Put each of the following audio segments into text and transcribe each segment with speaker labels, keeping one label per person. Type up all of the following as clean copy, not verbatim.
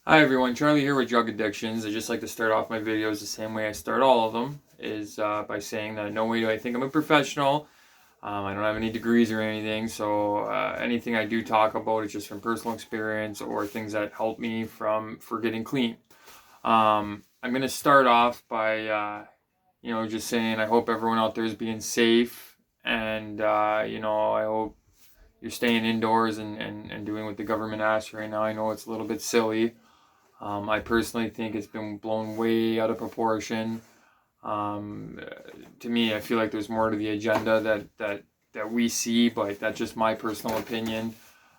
Speaker 1: Hi everyone, Charlie here with Drug Addictions. I just like to start off my videos the same way I start all of them, is by saying that no way do I think I'm a professional. I don't have any degrees or anything, so anything I do talk about is just from personal experience or things that help me for getting clean. I'm gonna start off by just saying I hope everyone out there is being safe, and I hope you're staying indoors and doing what the government asks right now. I know it's a little bit silly. I personally think it's been blown way out of proportion. Um, to me, I feel like there's more to the agenda that we see, but that's just my personal opinion.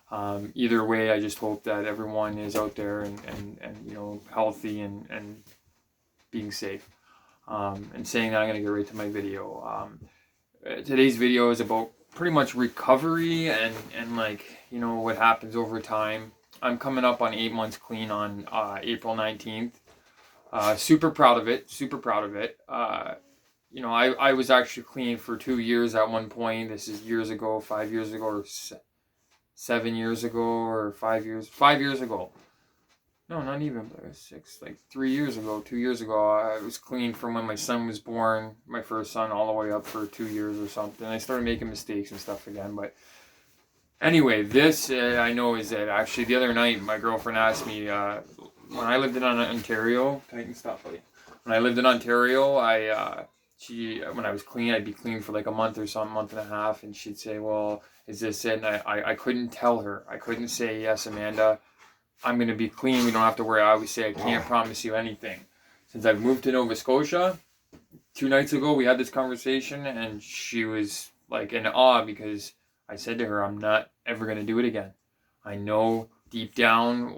Speaker 1: Either way, I just hope that everyone is out there and healthy and being safe. And saying that, I'm gonna get right to my video. Today's video is about pretty much recovery and what happens over time. I'm coming up on 8 months clean on April 19th. Super proud of it. Super proud of it. I was actually clean for 2 years at one point. This is years ago, 5 years ago, or 7 years ago, or 5 years. 5 years ago. No, not even six. Like 3 years ago, 2 years ago, I was clean from when my son was born, my first son, all the way up for 2 years or something. I started making mistakes and stuff again, but anyway, this I know is that actually the other night my girlfriend asked me when I lived in Ontario. Tighten stuff, buddy. When I lived in Ontario, she when I was clean, I'd be clean for like a month or something, month and a half, and she'd say, "Well, is this it?" And I couldn't tell her. I couldn't say, "Yes, Amanda, I'm going to be clean. We don't have to worry." I always say, "I can't promise you anything." Since I've moved to Nova Scotia, 2 nights ago we had this conversation, and she was like in awe because I said to her, "I'm not ever going to do it again. I know deep down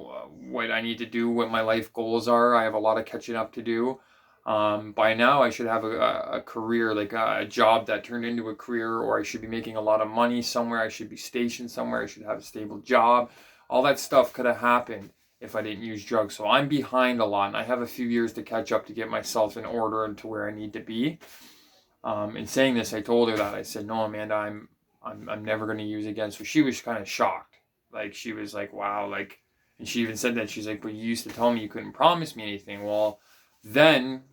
Speaker 1: what I need to do, what my life goals are. I have a lot of catching up to do. By now, I should have a career, like a job that turned into a career, or I should be making a lot of money somewhere. I should be stationed somewhere. I should have a stable job. All that stuff could have happened if I didn't use drugs. So I'm behind a lot, and I have a few years to catch up to get myself in order and to where I need to be." In saying this, I told her that. I said, "No, Amanda, I'm never going to use again." So she was kind of shocked. Like, she was like, "Wow," like, and she even said that. She's like, "But you used to tell me you couldn't promise me anything." Well, then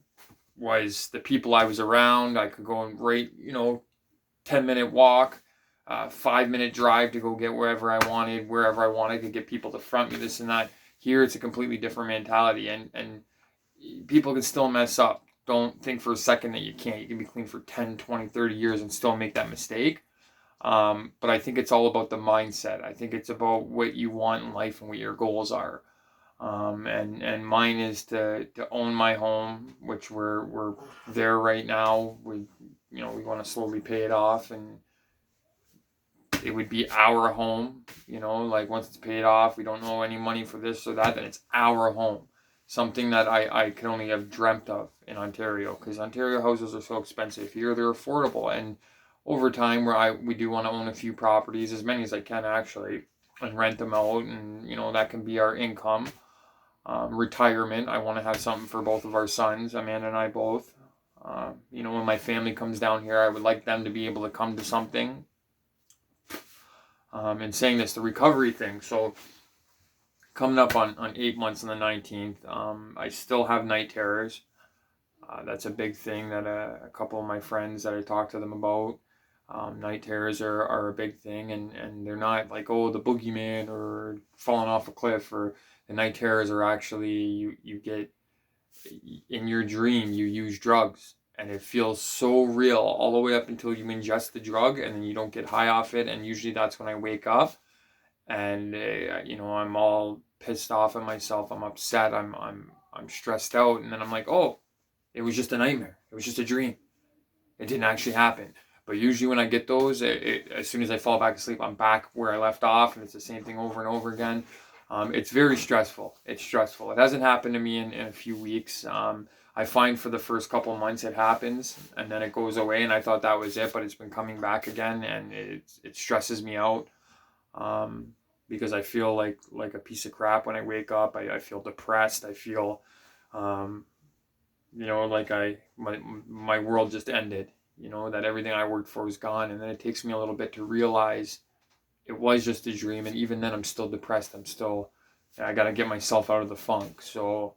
Speaker 1: was the people I was around. I could go and rate, 10-minute walk, 5-minute drive to go get wherever I wanted to get people to front me, this and that. Here, it's a completely different mentality, and people can still mess up. Don't think for a second that you can't. You can be clean for 10, 20, 30 years and still make that mistake. But I think it's all about the mindset. I think it's about what you want in life and what your goals are. And mine is to own my home, which we're there right now. We want to slowly pay it off, and it would be our home. Like, once it's paid off, we don't owe any money for this or that. Then it's our home. Something that I could only have dreamt of in Ontario, because Ontario houses are so expensive. Here they're affordable, and over time we do want to own a few properties, as many as I can actually, and rent them out, and that can be our income. Retirement, I want to have something for both of our sons, Amanda and I both. When my family comes down here, I would like them to be able to come to something. And saying this, the recovery thing. So coming up on 8 months on the 19th, I still have night terrors. That's a big thing that a couple of my friends that I talked to them about. Night terrors are a big thing, and they're not like, oh, the boogeyman or falling off a cliff. Or the night terrors are actually you get in your dream, you use drugs, and it feels so real all the way up until you ingest the drug, and then you don't get high off it. And usually that's when I wake up, and I'm all pissed off at myself. I'm upset. I'm stressed out, and then I'm like, oh, it was just a nightmare. It was just a dream. It didn't actually happen. But usually when I get those, as soon as I fall back asleep, I'm back where I left off, and it's the same thing over and over again. It's very stressful. It's stressful. It hasn't happened to me in a few weeks. I find for the first couple of months it happens, and then it goes away, and I thought that was it, but it's been coming back again, and it stresses me out. Because I feel like a piece of crap when I wake up. I feel depressed. I feel, like my world just ended. That everything I worked for is gone, and then it takes me a little bit to realize it was just a dream, and even then I'm still depressed. I'm still I got to get myself out of the funk. So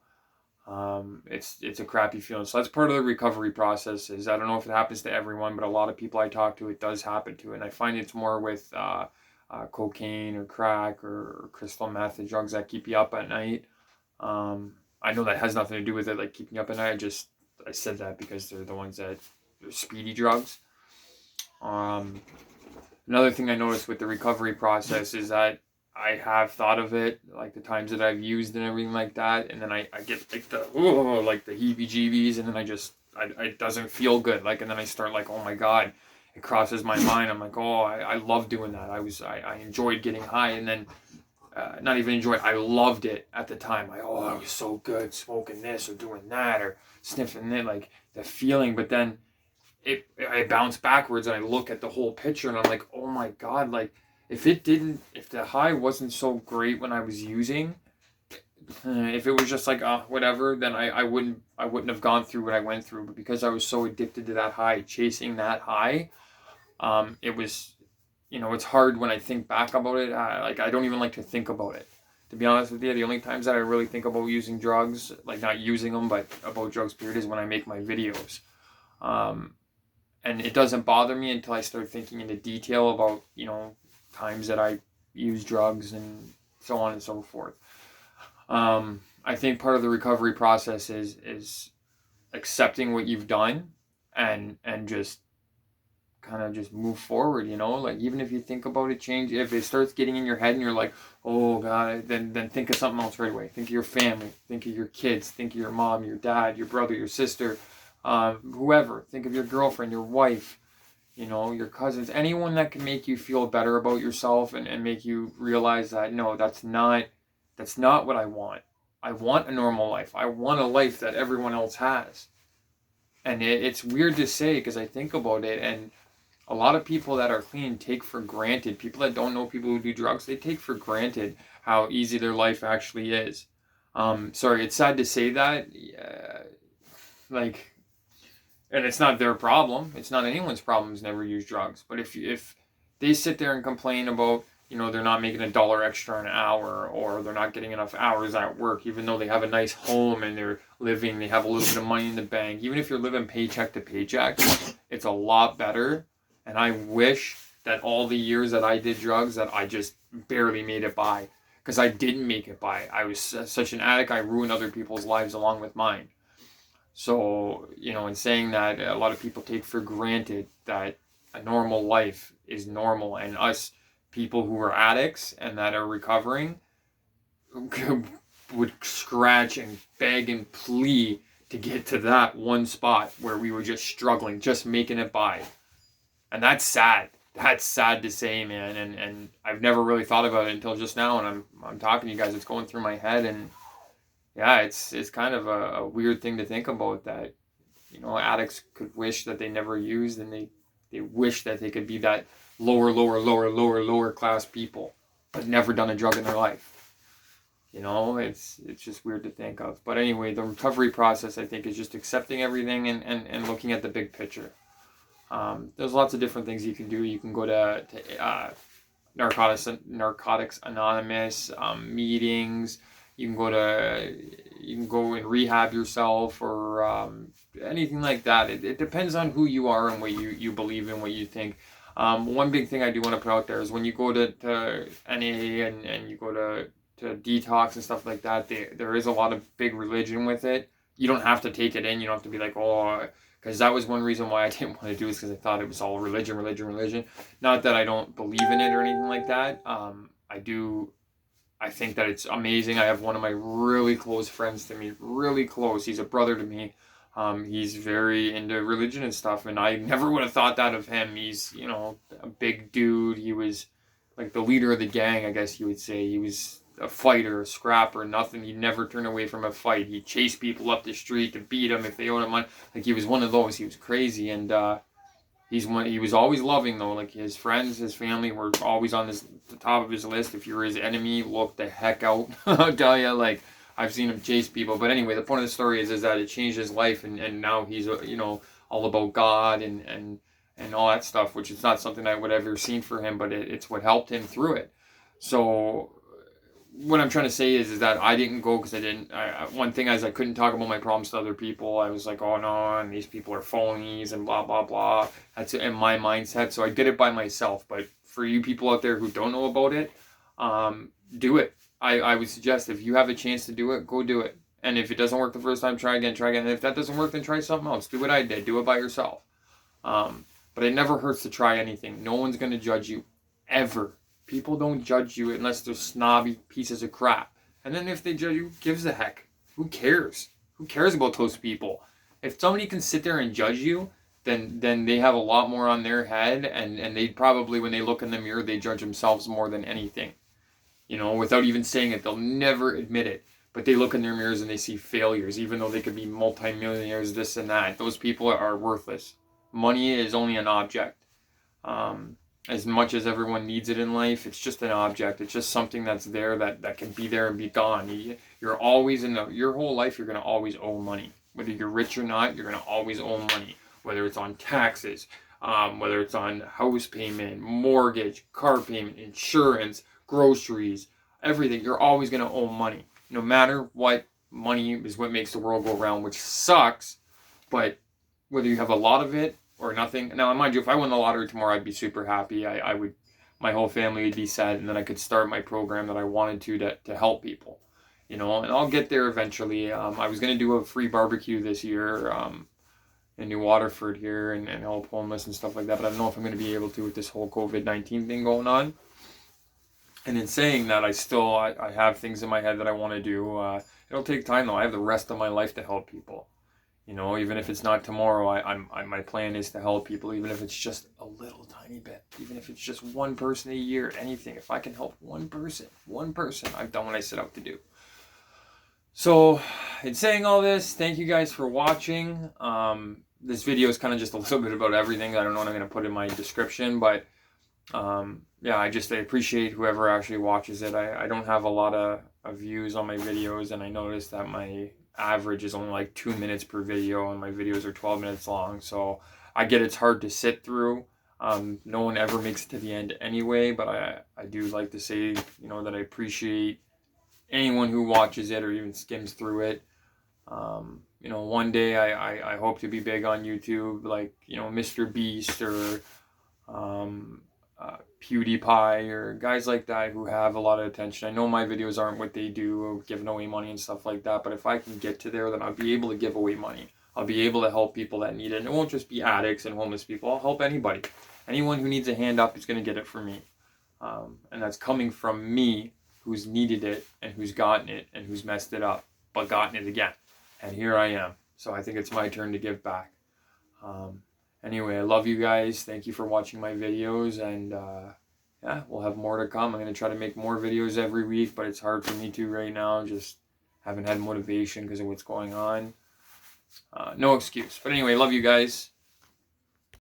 Speaker 1: it's a crappy feeling. So that's part of the recovery process. Is I don't know if it happens to everyone, but a lot of people I talk to, it does happen to. And I find it's more with cocaine or crack or crystal meth, the drugs that keep you up at night. I know that has nothing to do with it, like keeping up at night. I said that because they're the ones that are speedy drugs. Another thing I noticed with the recovery process is that I have thought of it, like the times that I've used and everything like that, and then I get like the heebie-jeebies, and then it doesn't feel good, like, and then I start like, oh my god, it crosses my mind. I'm like, oh, I love doing that. I enjoyed getting high, and then not even enjoyed, I loved it at the time. I was so good smoking this or doing that or sniffing it, like the feeling, but then I bounce backwards and I look at the whole picture and I'm like, oh my god, like if the high wasn't so great when I was using, if it was just like whatever, then I wouldn't have gone through what I went through. But because I was so addicted to that high, chasing that high, it was, it's hard when I think back about it. Like I don't even like to think about it. To be honest with you, the only times that I really think about using drugs, like not using them, but about drugs period, is when I make my videos. And it doesn't bother me until I start thinking into detail about, times that I use drugs and so on and so forth. I think part of the recovery process is accepting what you've done and just kind of just move forward, like even if you think about it, change. If it starts getting in your head and you're like, oh god, then think of something else right away. Think of your family, think of your kids, think of your mom, your dad, your brother, your sister, whoever. Think of your girlfriend, your wife, your cousins, anyone that can make you feel better about yourself and make you realize that no, that's not what I want. I want a normal life. I want a life that everyone else has. And it's weird to say because I think about it, and a lot of people that are clean take for granted, people that don't know people who do drugs, they take for granted how easy their life actually is. Sorry, it's sad to say that. And it's not their problem. It's not anyone's problem who's never used drugs. But if they sit there and complain about, they're not making $1 extra an hour, or they're not getting enough hours at work, even though they have a nice home and they have a little bit of money in the bank. Even if you're living paycheck to paycheck, it's a lot better. And I wish that all the years that I did drugs that I just barely made it by. Because I didn't make it by. I was such an addict, I ruined other people's lives along with mine. So, in saying that, a lot of people take for granted that a normal life is normal, and us people who are addicts and that are recovering would scratch and beg and plea to get to that one spot where we were just struggling, just making it by. And that's sad. That's sad to say, man. And I've never really thought about it until just now, and I'm talking to you guys. It's going through my head, and yeah, it's kind of a weird thing to think about, that, addicts could wish that they never used, and they wish that they could be that lower class people, but never done a drug in their life. It's just weird to think of. But anyway, the recovery process, I think, is just accepting everything and looking at the big picture. There's lots of different things you can do. You can go to Narcotics Anonymous meetings. You can go and rehab yourself, or anything like that. It depends on who you are and what you believe in, what you think. One big thing I do want to put out there is when you go to NA and you go to detox and stuff like that, there is a lot of big religion with it. You don't have to take it in. You don't have to be like, because that was one reason why I didn't want to do it, because I thought it was all religion. Not that I don't believe in it or anything like that. I think that it's amazing. I have one of my really close friends to me, really close. He's a brother to me. He's very into religion and stuff, and I never would have thought that of him. He's, a big dude. He was like the leader of the gang, I guess you would say. He was a fighter, a scrapper, nothing. He'd never turn away from a fight. He'd chase people up the street to beat them if they owed him money. Like, he was one of those. He was crazy, and he was always loving, though. Like, his friends, his family were always on the top of his list. If you were his enemy, look the heck out. I'll tell you, like, I've seen him chase people. But anyway, the point of the story is that it changed his life, and now he's, all about God and all that stuff, which is not something I would have ever seen for him, but it's what helped him through it. So what I'm trying to say is that I didn't go because I didn't. One thing is I couldn't talk about my problems to other people. I was like, oh no, and these people are phonies and blah blah blah. That's in my mindset. So I did it by myself. But for you people out there who don't know about it, do it. I would suggest if you have a chance to do it, go do it. And if it doesn't work the first time, try again, try again. And if that doesn't work, then try something else. Do what I did. Do it by yourself. But it never hurts to try anything. No one's going to judge you, ever. People don't judge you unless they're snobby pieces of crap. And then if they judge you, who gives a heck? Who cares? Who cares about those people? If somebody can sit there and judge you, then they have a lot more on their head, and they probably, when they look in the mirror, they judge themselves more than anything. You know, without even saying it, they'll never admit it. But they look in their mirrors and they see failures, even though they could be multimillionaires, this and that. Those people are worthless. Money is only an object. As much as everyone needs it in life, it's just an object. It's just something that's there that can be there and be gone. You're always your whole life, you're going to always owe money. Whether you're rich or not, you're going to always owe money. Whether it's on taxes, whether it's on house payment, mortgage, car payment, insurance, groceries, everything. You're always going to owe money. No matter what, money is what makes the world go round, which sucks. But whether you have a lot of it or nothing. Now, mind you, if I won the lottery tomorrow, I'd be super happy. I would, my whole family would be set, and then I could start my program that I wanted to help people, you know, and I'll get there eventually. I was going to do a free barbecue this year in New Waterford here and help homeless and stuff like that, but I don't know if I'm going to be able to with this whole COVID-19 thing going on. And in saying that, I have things in my head that I want to do. It'll take time though. I have the rest of my life to help people. You know, even if it's not tomorrow, my plan is to help people, even if it's just a little tiny bit, even if it's just one person a year, anything. If I can help one person, I've done what I set out to do. So, in saying all this, thank you guys for watching. This video is kind of just a little bit about everything. I don't know what I'm going to put in my description, but yeah, I appreciate whoever actually watches it. I don't have a lot of views on my videos, and I noticed that my average is only like 2 minutes per video, and my videos are 12 minutes long, so I get it's hard to sit through. No one ever makes it to the end anyway, but I do like to say, you know, that I appreciate anyone who watches it or even skims through it. You know, one day I hope to be big on YouTube, like, you know, Mr. Beast or PewDiePie or guys like that who have a lot of attention. I know my videos aren't what they do, giving away money and stuff like that, but if I can get to there, then I'll be able to give away money. I'll be able to help people that need it. And it won't just be addicts and homeless people. I'll help anybody. Anyone who needs a hand up is going to get it from me. And that's coming from me, who's needed it and who's gotten it and who's messed it up, but gotten it again. And here I am. So I think it's my turn to give back. Anyway, I love you guys. Thank you for watching my videos, and yeah, we'll have more to come. I'm going to try to make more videos every week, but it's hard for me to right now. Just haven't had motivation because of what's going on. No excuse. But anyway, love you guys.